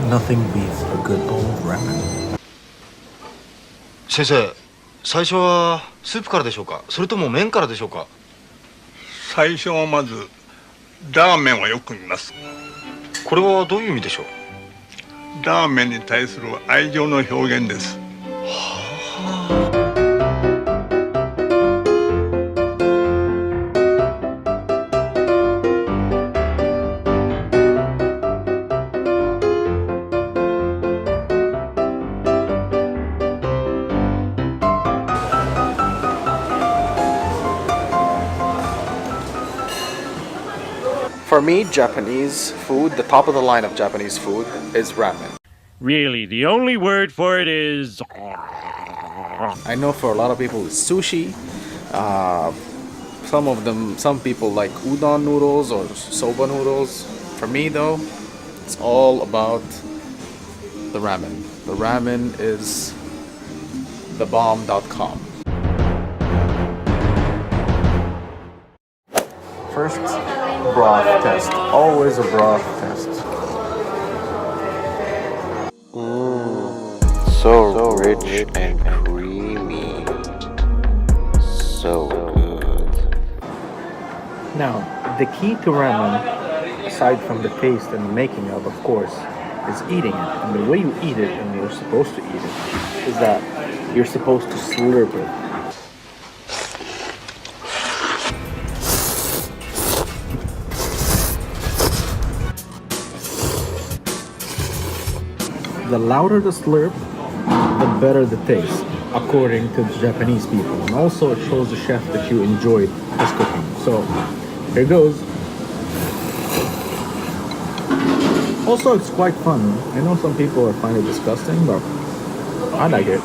Nothing beats a good bowl of ramen. 先生、最初はスープからでしょうか、それとも麺からでしょうか。最初はまずラーメンをよく見ます。これはどういう意味でしょう。ラーメンに対する愛情の表現です。For me, Japanese food, the top of the line of Japanese food is ramen. Really, the only word for it is... I know for a lot of people it's sushi. Some people like udon noodles or soba noodles. For me though, it's all about the ramen. The ramen is thebomb.com. First, broth test. Always a broth test. So rich and creamy. So good. Now, the key to ramen, aside from the taste and making of course, is eating it. And the way you eat it, and you're supposed to eat it, is that you're supposed to slurp it. The louder the slurp, the better the taste, according to the Japanese people. And also it shows the chef that you enjoyed his cooking. So, here goes. Also, it's quite fun. I know some people find it disgusting, but I like it.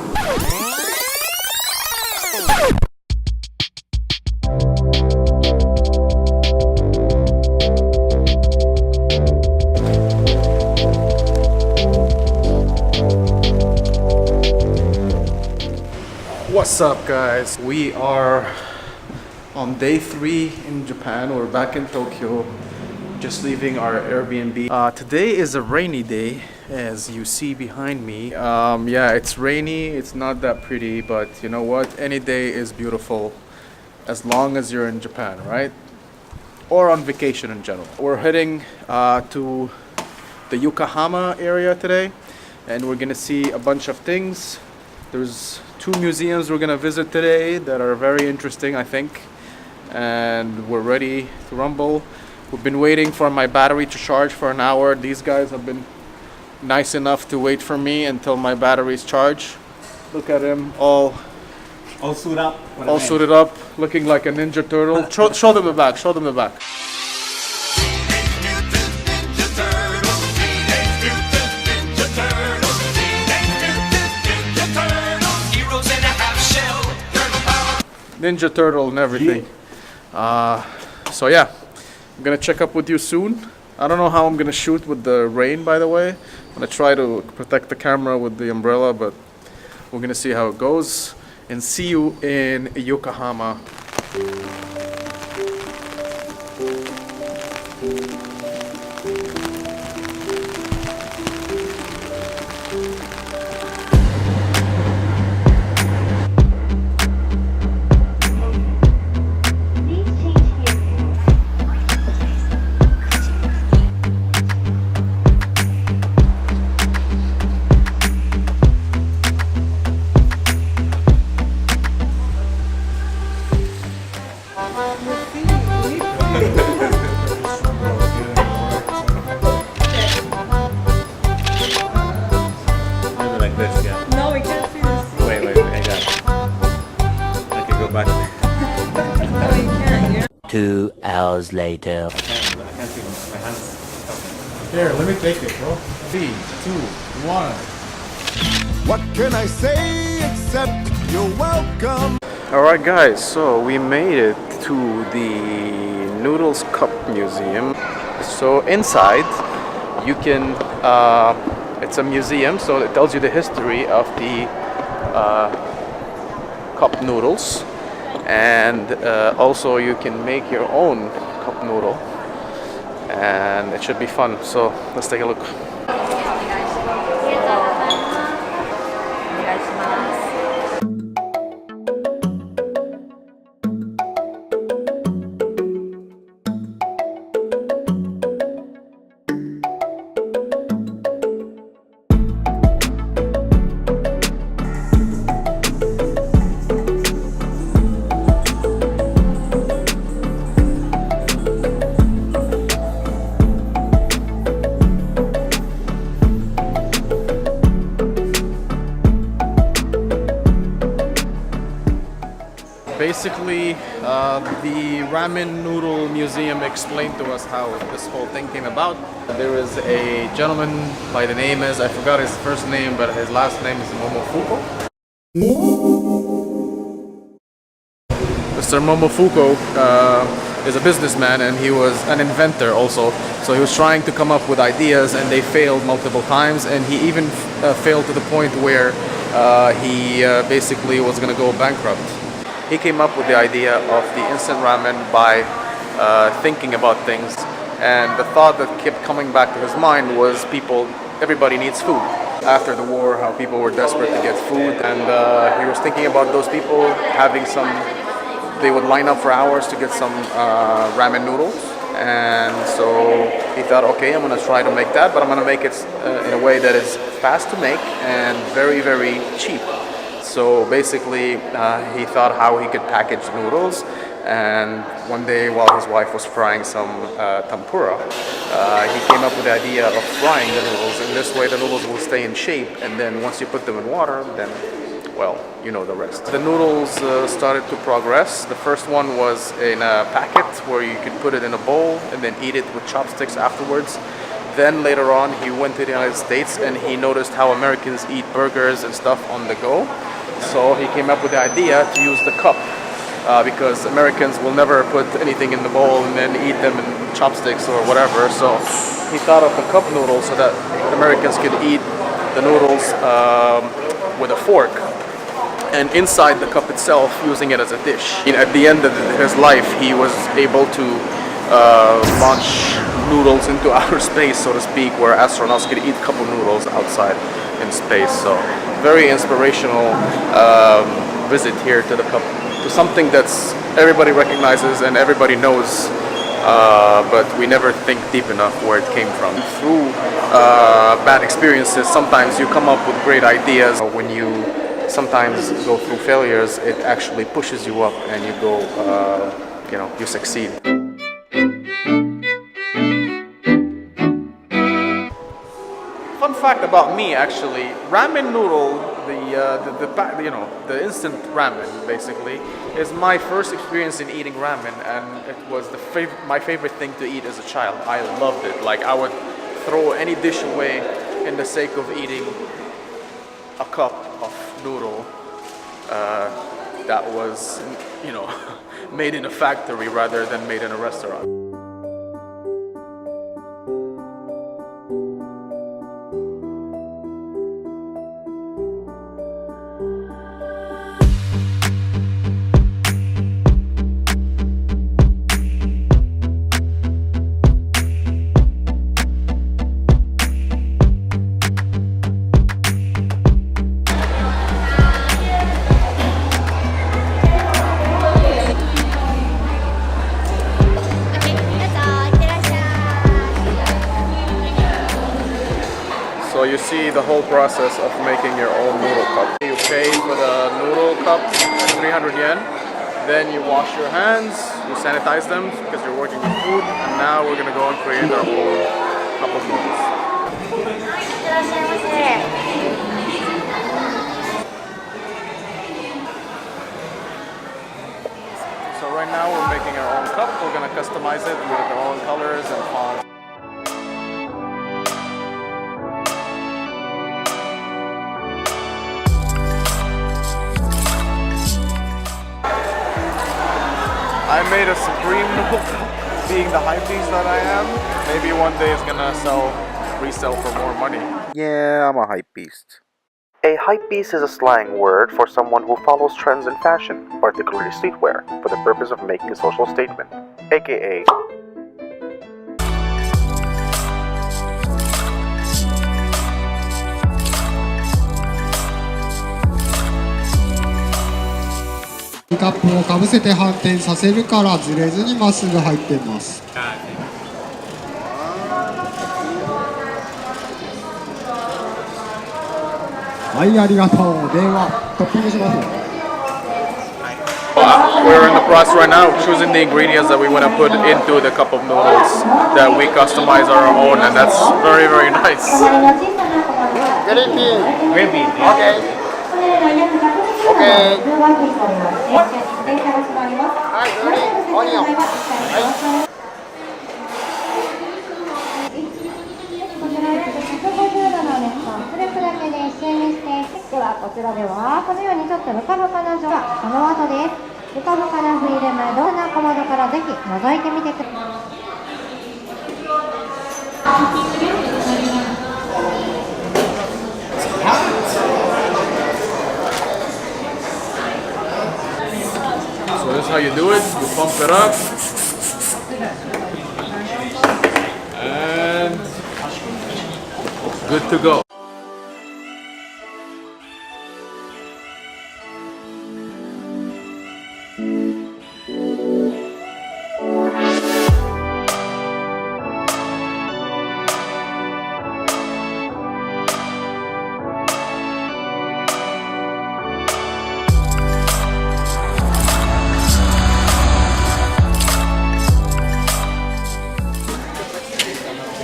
What's up, guys? We are on day 3 in Japan. We're back in Tokyo, just leaving our Airbnb. Today is a rainy day, as you see behind me. Yeah, it's rainy, it's not that pretty, but you know what? Any day is beautiful as long as you're in Japan, right? Or on vacation in general. We're heading to the Yokohama area today, and we're gonna see a bunch of things. There's 2 museums we're gonna visit today that are very interesting, I think, and we're ready to rumble. We've been waiting for my battery to charge for an hour. These guys have been nice enough to wait for me until my battery's charged. Look at him, all suited up, looking like a Ninja Turtle. Show them the back, show them the back. Ninja Turtle and everything. So yeah, I'm gonna check up with you soon. I don't know how I'm gonna shoot with the rain, by the way. I'm gonna try to protect the camera with the umbrella, but we're gonna see how it goes. And see you in Yokohama. No, we can't see this. Wait, I got it. I can go back. No, you can't. 2 hours later. I can't see my hands. Here, let me take it, bro. 3, 2, 1. What can I say except you're welcome? Alright guys, so we made it to the Noodles Cup Museum. So inside you can, it's a museum, so it tells you the history of the cup noodles, and also you can make your own cup noodle, and it should be fun. So let's take a look. basically, the Ramen Noodle Museum explained to us how this whole thing came about. There is a gentleman by the name I forgot his first name, but his last name is Momofuku. Mr. Momofuku is a businessman, and he was an inventor also. So he was trying to come up with ideas, and they failed multiple times, and he even failed to the point where he basically was going to go bankrupt. He came up with the idea of the instant ramen by thinking about things, and the thought that kept coming back to his mind was everybody needs food. After the war, how people were desperate to get food, and he was thinking about those people having they would line up for hours to get some ramen noodles, and so he thought, okay, I'm going to try to make that, but I'm going to make it in a way that is fast to make and very, very cheap. So basically, he thought how he could package noodles, and one day while his wife was frying some tempura, he came up with the idea of frying the noodles, and this way the noodles will stay in shape, and then once you put them in water, then, well, you know the rest. The noodles started to progress. The first one was in a packet where you could put it in a bowl and then eat it with chopsticks afterwards. Then later on, he went to the United States and he noticed how Americans eat burgers and stuff on the go. So he came up with the idea to use the cup because Americans will never put anything in the bowl and then eat them in chopsticks or whatever. So he thought of the cup noodles so that Americans could eat the noodles with a fork, and inside the cup itself, using it as a dish. At the end of his life, he was able to launch noodles into outer space, so to speak, where astronauts could eat a couple noodles outside in space. So very inspirational visit here to the cup, to something that's everybody recognizes and everybody knows, but we never think deep enough where it came from. Through bad experiences, sometimes you come up with great ideas. When you sometimes go through failures, it actually pushes you up and you go, you succeed. Fun fact about me, actually, ramen noodle, the instant ramen, basically, is my first experience in eating ramen, and it was my favorite thing to eat as a child. I loved it. Like, I would throw any dish away in the sake of eating a cup of noodle that was, made in a factory rather than made in a restaurant. So you see the whole process of making your own noodle cup. You pay for the noodle cup 300 yen, then you wash your hands, you sanitize them because you're working with food, and now we're gonna go and create our own cup of noodles. So right now we're making our own cup. We're gonna customize it with our own colors and fonts. I made a supreme noodle cup, being the hypebeast that I am. Maybe one day it's gonna resell for more money. Yeah, I'm a hype beast. A hype beast is a slang word for someone who follows trends in fashion, particularly streetwear, for the purpose of making a social statement, akaカップをかぶせて反転させるからずれずにまっすぐ入っています。はい、ありがとう。ではトッピングします。We're in the process right now of choosing the ingredients that we want to put into the cup of noodles that we customize our own, and that's very, very nice. Green bean. Green bean. Okay. Okay. 電車が閉まります。はい、もう一部説明は一切ありません。こちら約150度の熱を圧力だけで一瞬にして、ではこちらではこのようにちょっとブカブカな状態、その後です。ブカブカなフィルム、どんな小窓からぜひ覗いてみてください。So this is how you do it. You pump it up. And good to go.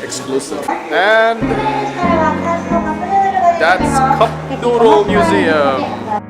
Exclusive. And that's Cup Noodle Museum.